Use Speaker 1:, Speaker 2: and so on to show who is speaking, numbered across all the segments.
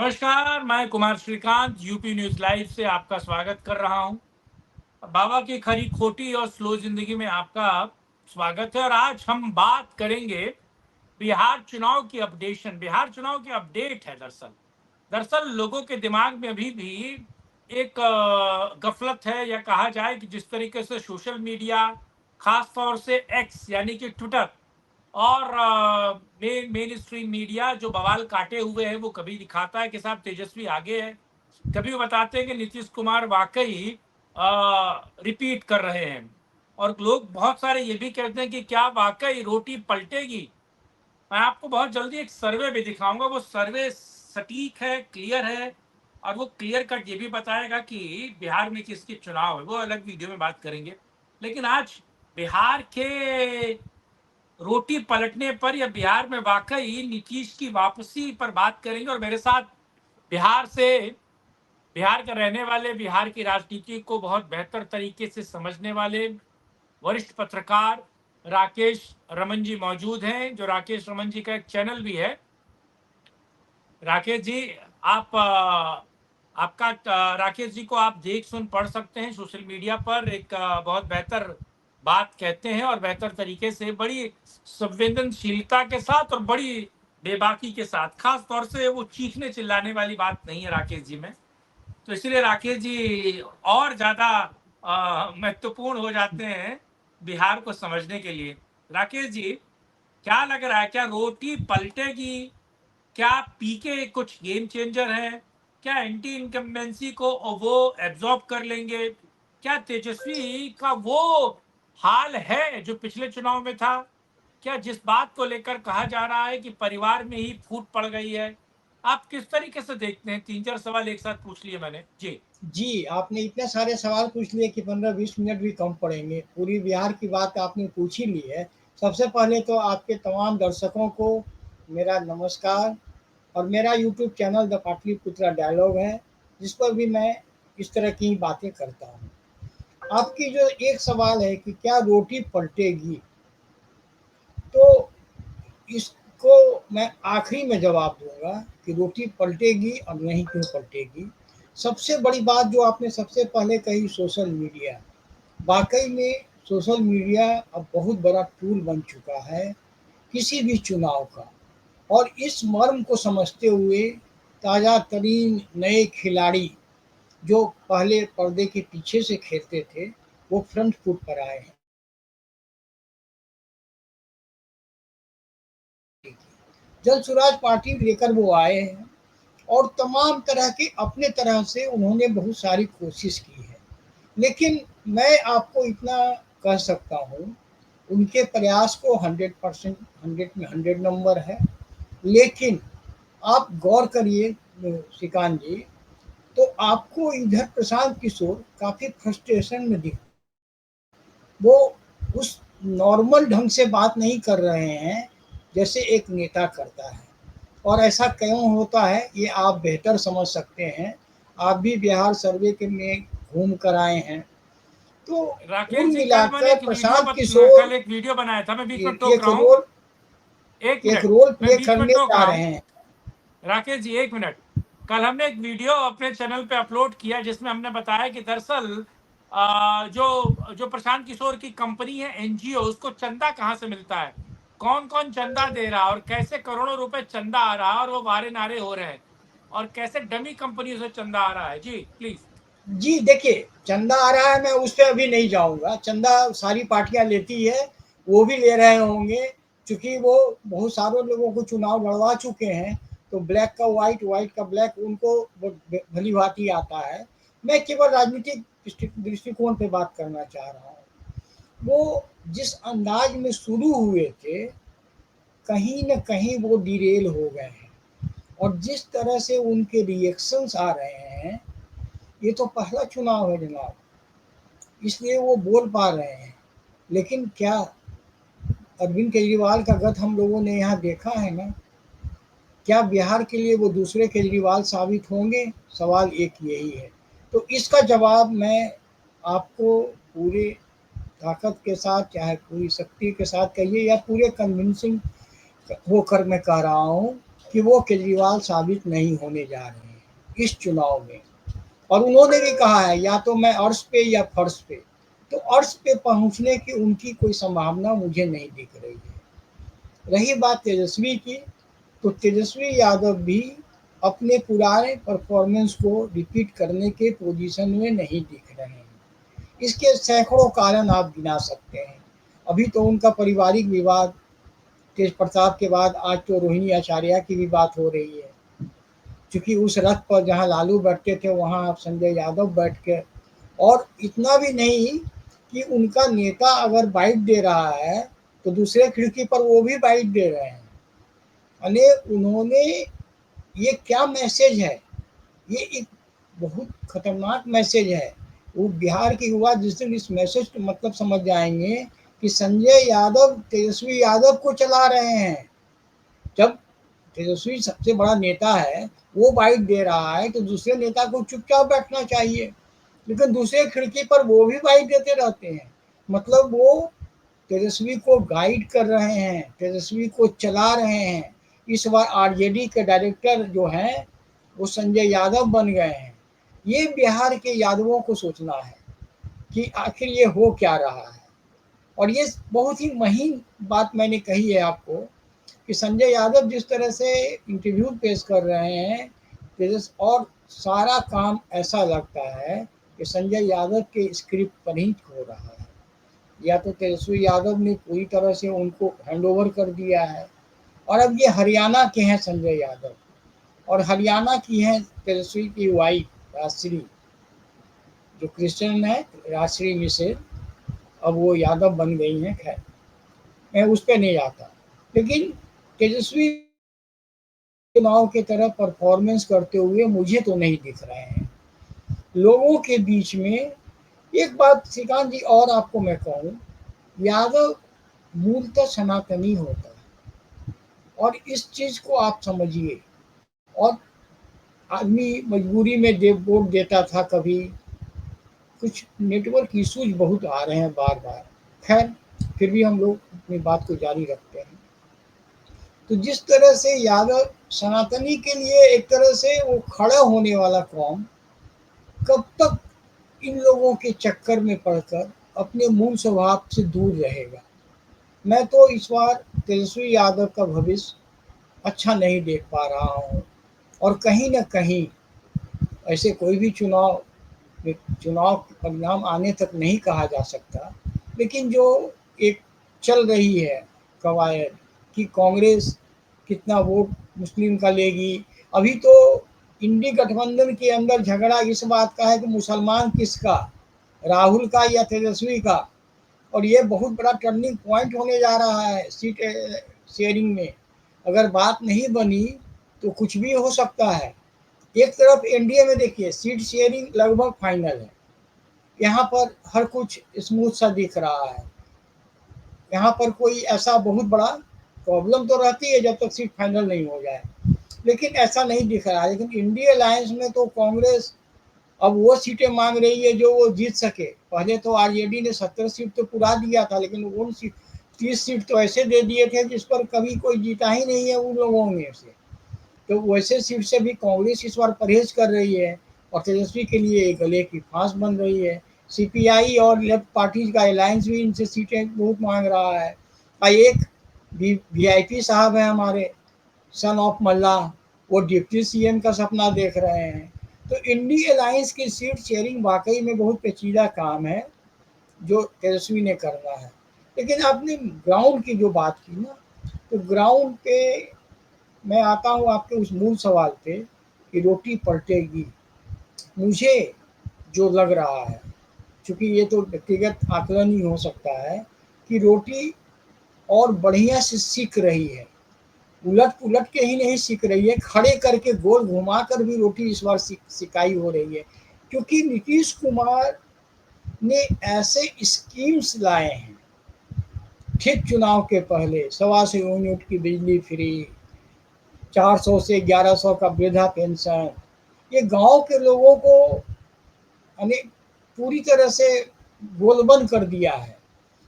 Speaker 1: नमस्कार, मैं Kumar Shrikant UP news live से आपका स्वागत कर रहा हूं। बाबा की खरी खोटी और स्लो जिंदगी में आपका स्वागत है और आज हम बात करेंगे बिहार चुनाव की अपडेशन। बिहार चुनाव की अपडेट है। दरअसल लोगों के दिमाग में अभी भी एक गफलत है, या कहा जाए कि जिस तरीके से सोशल मीडिया, खास तौर से एक्स यानी कि ट्विटर और मेन स्ट्रीम मीडिया जो बवाल काटे हुए है, वो कभी दिखाता है कि साहब तेजस्वी आगे है, कभी वो बताते हैं कि नीतीश कुमार वाकई रिपीट कर रहे हैं, और लोग बहुत सारे ये भी कहते हैं कि क्या वाकई रोटी पलटेगी। मैं आपको बहुत जल्दी एक सर्वे भी दिखाऊंगा। वो सर्वे सटीक है, क्लियर है, और वो क्लियर कट ये भी बताएगा कि बिहार में किसकी चुनाव है। वो अलग वीडियो में बात करेंगे। लेकिन आज बिहार के रोटी पलटने पर, या बिहार में वाकई नीतीश की वापसी पर बात करेंगे। और मेरे साथ बिहार से, बिहार के रहने वाले, बिहार की राजनीति को बहुत बेहतर तरीके से समझने वाले वरिष्ठ पत्रकार राकेश रमन जी मौजूद हैं, जो राकेश रमन जी का एक चैनल भी है। राकेश जी, आप आपका राकेश जी को आप देख सुन पढ़ सकते हैं सोशल मीडिया पर। एक बहुत बेहतर बात कहते हैं, और बेहतर तरीके से, बड़ी संवेदनशीलता के साथ और बड़ी बेबाकी के साथ। खास तौर से वो चीखने चिल्लाने वाली बात नहीं है राकेश जी में। तो इसलिए राकेश जी और ज्यादा महत्वपूर्ण हो जाते हैं बिहार को समझने के लिए। राकेश जी, क्या लग रहा है, क्या रोटी पलटेगी? क्या पीके कुछ गेम चेंजर है? क्या एंटी इनकम्बेंसी को वो एब्जॉर्ब कर लेंगे? क्या तेजस्वी का वो हाल है जो पिछले चुनाव में था? क्या जिस बात को लेकर कहा जा रहा है कि परिवार में ही फूट पड़ गई है, आप किस तरीके से देखते हैं? 3-4 सवाल एक साथ पूछ लिए मैंने जी।
Speaker 2: जी, आपने इतने सारे सवाल पूछ लिए कि 15-20 मिनट भी कम पड़ेंगे। पूरी बिहार की बात आपने पूछ ही ली है। सबसे पहले तो आपके तमाम दर्शकों को मेरा नमस्कार। और मेरा YouTube channel the Pataliputra dialogue है, जिस पर भी मैं इस तरह की बातें करता हूँ। आपकी जो एक सवाल है कि क्या रोटी पलटेगी, तो इसको मैं आखिरी में जवाब दूँगा कि रोटी पलटेगी और नहीं क्यों पलटेगी। सबसे बड़ी बात जो आपने सबसे पहले कही, सोशल मीडिया। वाक़ई में सोशल मीडिया अब बहुत बड़ा टूल बन चुका है किसी भी चुनाव का। और इस मर्म को समझते हुए ताज़ा तरीन नए खिलाड़ी जो पहले पर्दे के पीछे से खेलते थे, वो फ्रंट फुट पर आए हैं। जन स्वराज पार्टी लेकर वो आए हैं, और तमाम तरह के अपने तरह से उन्होंने बहुत सारी कोशिश की है। लेकिन मैं आपको इतना कह सकता हूँ, उनके प्रयास को 100% 100 में 100 नंबर है। लेकिन आप गौर करिए श्रीकांत जी, तो आपको इधर प्रशांत किशोर काफ़ी फ्रस्ट्रेशन में दिख, वो उस नॉर्मल ढंग से बात नहीं कर रहे हैं जैसे एक नेता करता है। और ऐसा क्यों होता है ये आप बेहतर समझ सकते हैं। आप भी बिहार सर्वे के में घूम कर आए हैं। तो
Speaker 1: राकेश
Speaker 2: कुल
Speaker 1: जी,
Speaker 2: मिलाकर प्रशांत किशोर
Speaker 1: कल एक वीडियो बनाया था। मैं बीच में टोक
Speaker 2: एक
Speaker 1: रहा हूँ,
Speaker 2: रोल
Speaker 1: एक
Speaker 2: एक
Speaker 1: मिनट।
Speaker 2: रोल
Speaker 1: मैं
Speaker 2: प्ले
Speaker 1: बीच में
Speaker 2: करने
Speaker 1: टोक
Speaker 2: जा
Speaker 1: रहा
Speaker 2: रहे
Speaker 1: हूँ,
Speaker 2: हैं।
Speaker 1: राकेश जी एक मिनट। कल हमने एक वीडियो अपने चैनल पे अपलोड किया, जिसमें हमने बताया कि दरअसल जो जो प्रशांत किशोर की कंपनी है, एनजीओ, उसको चंदा कहाँ से मिलता है, कौन कौन चंदा दे रहा है, और कैसे करोड़ों रुपए चंदा आ रहा है, और वो वारे नारे हो रहे हैं, और कैसे डमी कंपनी से चंदा आ रहा है। जी प्लीज।
Speaker 2: जी देखिए, चंदा आ रहा है, मैं उस पर अभी नहीं जाऊंगा। चंदा सारी पार्टियां लेती है, वो भी ले रहे होंगे, क्योंकि वो बहुत सारे लोगों को चुनाव लड़वा चुके हैं। तो ब्लैक का वाइट, वाइट का ब्लैक उनको भली भांति आता है। मैं केवल राजनीतिक दृष्टिकोण पे बात करना चाह रहा हूँ। वो जिस अंदाज में शुरू हुए थे, कहीं न कहीं वो डिरेल हो गए हैं। और जिस तरह से उनके रिएक्शंस आ रहे हैं, ये तो पहला चुनाव है जनाब, इसलिए वो बोल पा रहे हैं। लेकिन क्या अरविंद केजरीवाल का गत हम लोगों ने यहाँ देखा है ना? क्या बिहार के लिए वो दूसरे केजरीवाल साबित होंगे? सवाल एक यही है। तो इसका जवाब मैं आपको पूरे ताकत के साथ, चाहे पूरी शक्ति के साथ कहिए, या पूरे कन्विंसिंग होकर मैं कह रहा हूँ। कि वो केजरीवाल साबित नहीं होने जा रहे हैं इस चुनाव में। और उन्होंने भी कहा है या तो मैं अर्श पे या फर्श पे, तो अर्श पे पहुंचने की उनकी कोई संभावना मुझे नहीं दिख रही है। रही बात तेजस्वी की, तो तेजस्वी यादव भी अपने पुराने परफॉर्मेंस को रिपीट करने के पोजीशन में नहीं दिख रहे हैं। इसके सैकड़ों कारण आप गिना सकते हैं। अभी तो उनका पारिवारिक विवाद, तेज प्रताप के बाद आज तो रोहिणी आचार्य की भी बात हो रही है। क्योंकि उस रथ पर जहाँ लालू बैठते थे वहाँ अब संजय यादव बैठ के, और इतना भी नहीं कि उनका नेता अगर बाइट दे रहा है तो दूसरे खिड़की पर वो भी बाइट दे रहे हैं। अने उन्होंने, ये क्या मैसेज है, ये एक बहुत खतरनाक मैसेज है। वो बिहार के युवा जिस दिन इस मैसेज का मतलब समझ जाएंगे कि संजय यादव तेजस्वी यादव को चला रहे हैं, जब तेजस्वी सबसे बड़ा नेता है, वो बाइट दे रहा है तो दूसरे नेता को चुपचाप बैठना चाहिए, लेकिन दूसरे खिड़की पर वो भी बाइट देते रहते हैं। मतलब वो तेजस्वी को गाइड कर रहे हैं, तेजस्वी को चला रहे हैं। इस बार आरजेडी के डायरेक्टर जो हैं वो संजय यादव बन गए हैं। ये बिहार के यादवों को सोचना है कि आखिर ये हो क्या रहा है। और ये बहुत ही महीन बात मैंने कही है आपको कि संजय यादव जिस तरह से इंटरव्यू पेश कर रहे हैं तेजस, और सारा काम ऐसा लगता है कि संजय यादव के स्क्रिप्ट पर ही हो रहा है। या तो तेजस्वी यादव ने पूरी तरह से उनको हैंडओवर कर दिया है, और अब ये हरियाणा के हैं संजय यादव, और हरियाणा की हैं तेजस्वी की वाइफ राजश्री, जो क्रिश्चियन है, राजश्री मिश्र, अब वो यादव बन गई हैं। खैर मैं उस पर नहीं आता, लेकिन तेजस्वी चुनाव की तरह परफॉर्मेंस करते हुए मुझे तो नहीं दिख रहे हैं लोगों के बीच में। एक बात श्रीकांत जी और आपको मैं कहूँ, यादव मूलतः सनातनी होता है, और इस चीज को आप समझिए। और आदमी मजबूरी में वोट देता था, कभी कुछ नेटवर्क इश्यूज बहुत आ रहे हैं बार बार, खैर फिर भी हम लोग अपनी बात को जारी रखते हैं। तो जिस तरह से यादव सनातनी के लिए एक तरह से वो खड़ा होने वाला कौम कब तक इन लोगों के चक्कर में पड़कर अपने मूल स्वभाव से दूर रहेगा। मैं तो इस बार तेजस्वी यादव का भविष्य अच्छा नहीं देख पा रहा हूँ। और कहीं न कहीं ऐसे कोई भी चुनाव परिणाम आने तक नहीं कहा जा सकता, लेकिन जो एक चल रही है कवायद कि कांग्रेस कितना वोट मुस्लिम का लेगी। अभी तो इंडी गठबंधन के अंदर झगड़ा इस बात का है कि मुसलमान किसका, राहुल का या तेजस्वी का। और ये बहुत बड़ा टर्निंग पॉइंट होने जा रहा है सीट शेयरिंग में। अगर बात नहीं बनी तो कुछ भी हो सकता है। एक तरफ एनडीए में देखिए सीट शेयरिंग लगभग फाइनल है, यहाँ पर हर कुछ स्मूथ सा दिख रहा है। यहाँ पर कोई ऐसा बहुत बड़ा प्रॉब्लम तो रहती है जब तक सीट फाइनल नहीं हो जाए, लेकिन ऐसा नहीं दिख रहा है। लेकिन इंडिया अलायंस में तो कांग्रेस अब वो सीटें मांग रही है जो वो जीत सके। पहले तो आरजेडी ने 17 सीट तो पुरा दिया था, लेकिन उन 30 सीट तो ऐसे दे दिए थे जिस पर कभी कोई जीता ही नहीं है उन लोगों में से। तो वैसे सीट से भी कांग्रेस इस बार परहेज कर रही है, और तेजस्वी के लिए गले की फांस बन रही है। सीपीआई और लेफ्ट पार्टीज का अलायंस भी इनसे सीटें बहुत मांग रहा है। एक वीआईपी साहब है हमारे, सन ऑफ मल्ला, वो डिप्टी सीएम का सपना देख रहे हैं। तो इंडी अलायंस की सीट शेयरिंग वाकई में बहुत पेचीदा काम है जो तेजस्वी ने करना है। लेकिन आपने ग्राउंड की जो बात की ना, तो ग्राउंड पे मैं आता हूँ आपके उस मूल सवाल पे कि रोटी पलटेगी। मुझे जो लग रहा है, चूंकि ये तो व्यक्तिगत आकलन ही हो सकता है, कि रोटी और बढ़िया से सीख रही है। उलट पुलट के ही नहीं सीख रही है, खड़े करके गोल घुमा कर भी रोटी इस बार सिकाई हो रही है। क्योंकि नीतीश कुमार ने ऐसे स्कीम्स लाए हैं ठीक चुनाव के पहले, 125 यूनिट की बिजली फ्री, 400 से 1100 का वृद्धा पेंशन, ये गांव के लोगों को यानी पूरी तरह से गोलबंद कर दिया है।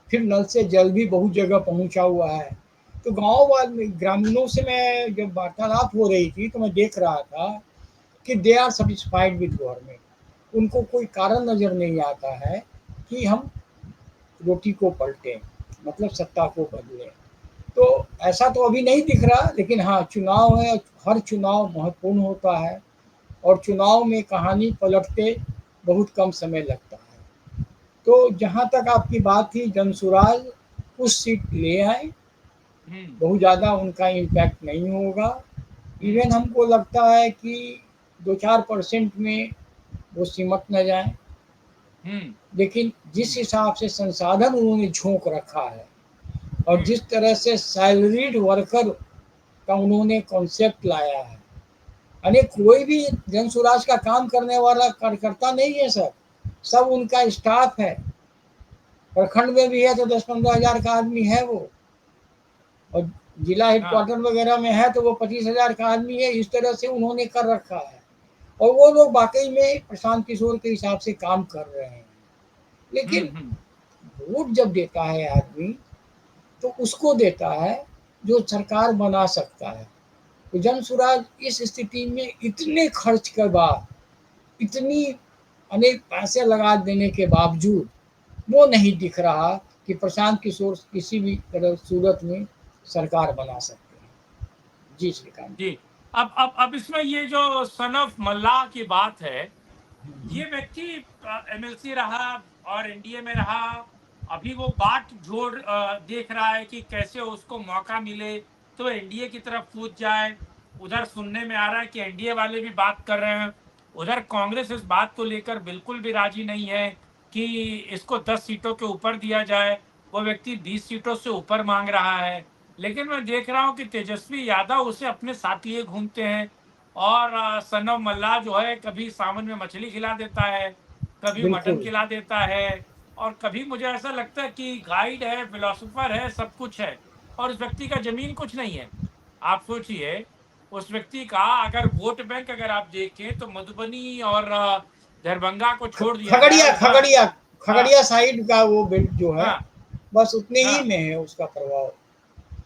Speaker 2: फिर नल से जल भी बहुत जगह पहुंचा हुआ है। तो गांव वाले ग्रामीणों से मैं जब वार्तालाप हो रही थी तो मैं देख रहा था कि they are satisfied with government, उनको कोई कारण नज़र नहीं आता है कि हम रोटी को पलटें, मतलब सत्ता को बदलें। तो ऐसा तो अभी नहीं दिख रहा, लेकिन हाँ चुनाव है, हर चुनाव महत्वपूर्ण होता है और चुनाव में कहानी पलटते बहुत कम समय लगता है। तो जहाँ तक आपकी बात थी, जनसुराज कुछ सीट ले आए, बहुत ज़्यादा उनका इम्पैक्ट नहीं होगा। इवन हमको लगता है कि 2-4% में वो सिमट न जाए, लेकिन जिस हिसाब से संसाधन उन्होंने झोंक रखा है और जिस तरह से सैलरीड वर्कर का उन्होंने कॉन्सेप्ट लाया है, यानी कोई भी जनसुराज का काम करने वाला कार्यकर्ता नहीं है सर, सब उनका स्टाफ है। प्रखंड में भी है तो 10-15 हज़ार का आदमी है वो, और जिला हेडक्वार्टर वगैरह में है तो वो 25 हज़ार का आदमी है। इस तरह से उन्होंने कर रखा है और वो लोग वाकई में प्रशांत किशोर के हिसाब से काम कर रहे हैं। लेकिन वोट जब देता है आदमी तो उसको देता है जो सरकार बना सकता है। तो जनसुराज इस स्थिति में इतने खर्च के बाद, इतनी अनेक पैसे लगा देने के बावजूद वो नहीं दिख रहा कि प्रशांत किशोर किसी भी तरह सूरत में सरकार बना सकते हैं। जी श्रीकांत
Speaker 1: जी। अब इसमें ये जो सन ऑफ मल्लाह की बात है, ये व्यक्ति एमएलसी रहा और एनडीए में रहा, अभी वो बाट जोड़ देख रहा है कि कैसे उसको मौका मिले तो एनडीए की तरफ कूद जाए। उधर सुनने में आ रहा है कि एनडीए वाले भी बात कर रहे हैं, उधर कांग्रेस इस बात को लेकर बिल्कुल भी राजी नहीं है कि इसको 10 सीटों के ऊपर दिया जाए। वो व्यक्ति 20 सीटों से ऊपर मांग रहा है। लेकिन मैं देख रहा हूं कि तेजस्वी यादव उसे अपने साथ लिए घूमते हैं और सन ऑफ मल्लाह जो है कभी सावन में मछली खिला देता है, कभी मटन
Speaker 2: बिल्कुल
Speaker 1: खिला देता है, और कभी मुझे ऐसा लगता है कि गाइड है, फिलोसोफर है, सब कुछ है और उस व्यक्ति का जमीन कुछ नहीं है। आप सोचिए, उस व्यक्ति का अगर वोट बैंक अगर आप देखें तो मधुबनी और दरभंगा को छोड़ दिया जाए
Speaker 2: खगड़िया
Speaker 1: उधर।
Speaker 2: खगड़िया
Speaker 1: हाँ
Speaker 2: खगड़िया साइड का वो बेल्ट जो है,
Speaker 1: हाँ
Speaker 2: बस उतने ही
Speaker 1: हाँ
Speaker 2: में है उसका प्रभाव।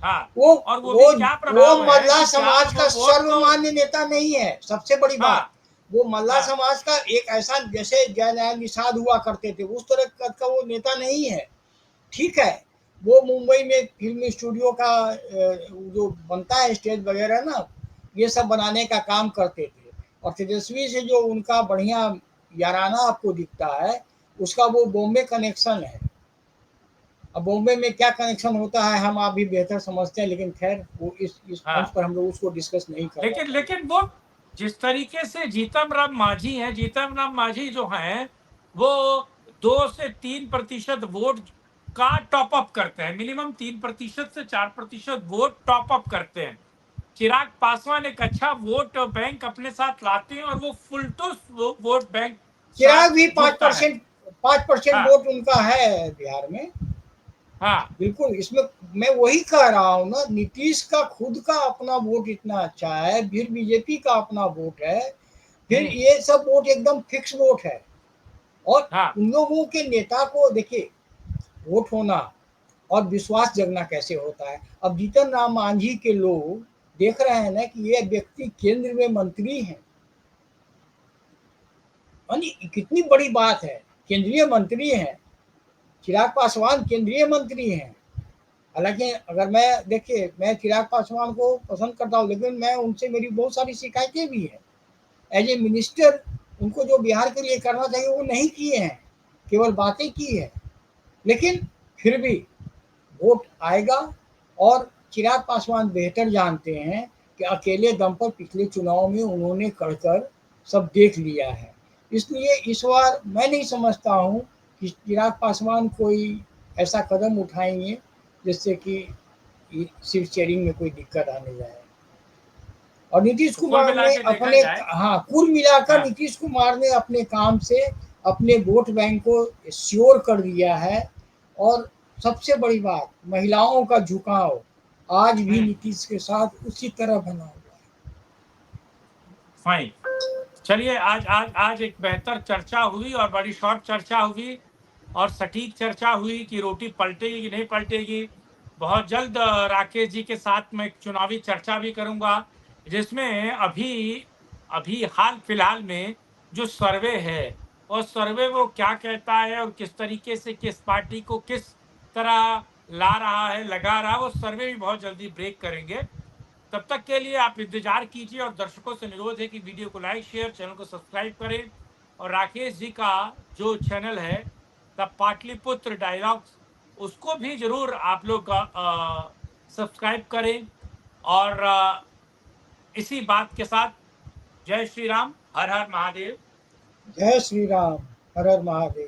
Speaker 1: हाँ।
Speaker 2: वो
Speaker 1: और वो भी
Speaker 2: वो
Speaker 1: क्या
Speaker 2: वो
Speaker 1: प्रभाव है
Speaker 2: मल्लाह
Speaker 1: कि
Speaker 2: समाज का
Speaker 1: 400 वोट तो
Speaker 2: सर्वमान्य नेता नहीं है, सबसे बड़ी बात।
Speaker 1: हाँ
Speaker 2: वो मल्लाह
Speaker 1: हाँ
Speaker 2: समाज का एक ऐसा, जैसे जय निषाद हुआ करते थे उस तरह का वो नेता नहीं है। ठीक है, वो मुंबई में फिल्म स्टूडियो का जो बनता है स्टेज वगैरह ना, ये सब बनाने का काम करते थे। और तेजस्वी से जो उनका बढ़िया याराना आपको दिखता है, उसका वो बॉम्बे कनेक्शन है। अब बॉम्बे में क्या कनेक्शन होता है हम आप भी बेहतर समझते हैं, लेकिन खैर वो इस मंच
Speaker 1: हाँ।
Speaker 2: पर हम लोग उसको डिस्कस नहीं करना
Speaker 1: लेकिन
Speaker 2: चाहिए।
Speaker 1: लेकिन वो जिस तरीके से जीतन राम मांझी हैं, जीतन राम मांझी जो हैं वो 2 से 3% वोट का टॉप अप करते हैं, मिनिमम 3% से 4% वोट टॉप अप करते हैं। चिराग पासवान एक अच्छा वोट बैंक अपने साथ लाते हैं और वो फुलटूस वोट बैंक
Speaker 2: चिराग
Speaker 1: साथ
Speaker 2: भी पाँच
Speaker 1: जुड़ता है।
Speaker 2: परसेंट 5%
Speaker 1: हाँ
Speaker 2: वोट उनका है बिहार में।
Speaker 1: हाँ
Speaker 2: बिल्कुल, इसमें मैं वही कह रहा हूँ ना, नीतीश का खुद का अपना वोट इतना अच्छा है, फिर बीजेपी का अपना वोट है, फिर ये सब वोट एकदम फिक्स वोट है। और
Speaker 1: हाँ
Speaker 2: उन लोगों के नेता को देखिए, वोट होना और विश्वास जगना कैसे होता है। अब जीतन राम मांझी के लोग देख रहे हैं ना कि ये व्यक्ति केंद्र में मंत्री हैं, यानी कितनी बड़ी बात है, केंद्रीय मंत्री हैं। चिराग पासवान केंद्रीय मंत्री हैं। हालांकि अगर मैं देखिए, मैं चिराग पासवान को पसंद करता हूँ, लेकिन मैं उनसे मेरी बहुत सारी शिकायतें भी हैं। एज ए मिनिस्टर उनको जो बिहार के लिए करना चाहिए वो नहीं किए हैं, केवल बातें की है। लेकिन फिर भी वोट आएगा। और चिराग पासवान बेहतर जानते हैं कि अकेले दम पर पिछले चुनाव में उन्होंने कर सब देख लिया है। इसलिए इस बार मैं नहीं समझता हूँ कि चिराग पासवान कोई ऐसा कदम उठाएंगे जिससे कि सीट शेयरिंग में कोई दिक्कत आने जाए। और नीतीश
Speaker 1: तो कुल
Speaker 2: कुमार
Speaker 1: मिला
Speaker 2: ने
Speaker 1: के देखा
Speaker 2: अपने,
Speaker 1: जाए।
Speaker 2: हाँ कुल मिलाकर
Speaker 1: हाँ
Speaker 2: नीतीश कुमार ने अपने काम से अपने वोट बैंक को श्योर कर दिया है। और सबसे बड़ी बात, महिलाओं का झुकाव आज भी नीतीश के साथ उसी तरह बना हुआ है।
Speaker 1: फाइन। चलिए, आज आज आज एक बेहतर चर्चा हुई और बड़ी शॉर्ट चर्चा हुई और सटीक चर्चा हुई कि रोटी पलटेगी कि नहीं पलटेगी। बहुत जल्द राकेश जी के साथ मैं एक चुनावी चर्चा भी करूंगा, जिसमें अभी हाल फिलहाल में जो सर्वे है, और सर्वे वो क्या कहता है और किस तरीके से किस पार्टी को किस तरह ला रहा है, लगा रहा है, वो सर्वे भी बहुत जल्दी ब्रेक करेंगे। तब तक के लिए आप इंतजार कीजिए, और दर्शकों से अनुरोध है कि वीडियो को लाइक, शेयर, चैनल को सब्सक्राइब करें, और राकेश जी का जो चैनल है द पाटलिपुत्र डायलॉग्स, उसको भी जरूर आप लोग सब्सक्राइब करें। और इसी बात के साथ जय श्री राम, हर हर महादेव।
Speaker 2: जय श्री राम, हर हर महादेव।